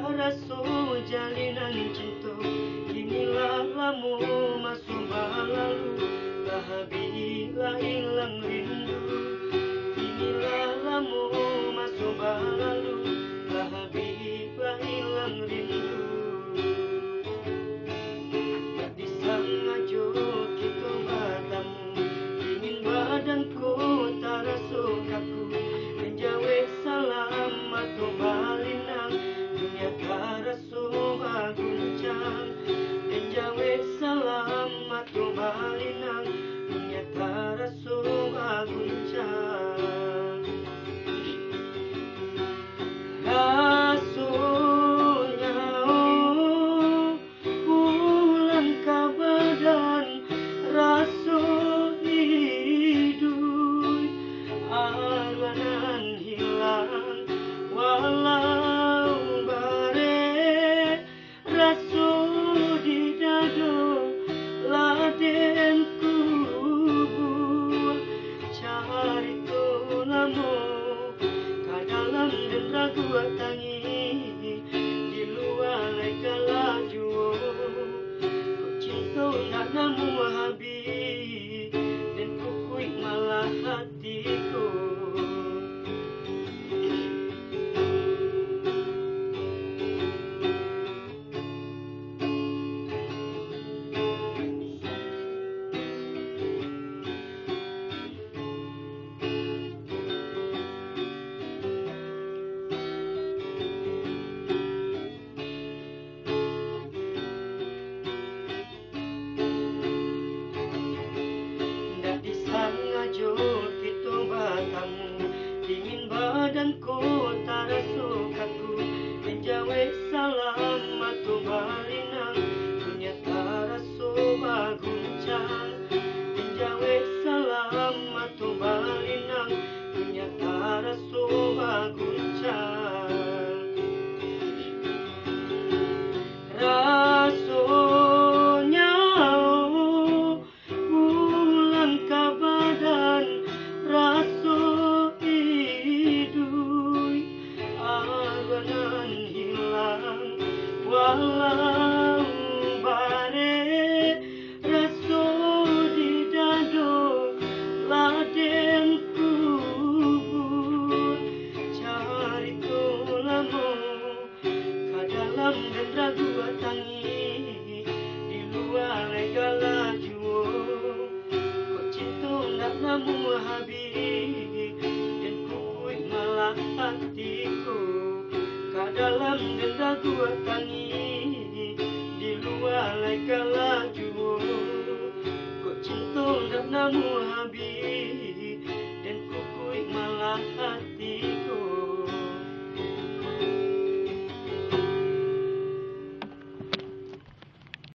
raso jalinan cinta. Inilah lamu masuk balalu, lah hilang rindu. Inilah lamu masuk balalu, lah hilang rindu. Tak disengaja kita bertemu, ingin badanku tak raso kaku. Menjawe salam atau balinang, dunia tak raso baguncang. Menjawe salam atau balinang, dunia tak raso baguncang. Rasanya bulan kabadan, raso hidup arwanan hilang. Walau bare raso di dado, laden kubur cari tolamu. Kadalam dan ragu tangi, di luar lega laju. Kau cinta nak namu habis, dan kukui malah hatiku. Sengaja kita bertemu, dingin badanku tak raso kaku. Menjawe salam atau balinang, dunia tak raso baguncang. Menjawe salam atau balinang, dunia tak raso baguncang. Rasonya raso hidup arwanan hilang. Walau bare raso di dado, laden kubur cari tolamu. Kadalam dan ragu tangi, di luar lega laju. Kau cinta nak namu habis, dan kukui malah hatiku. Kadalam dan ragu tangi, di luar lega laju. Kau cinta nak namu habis,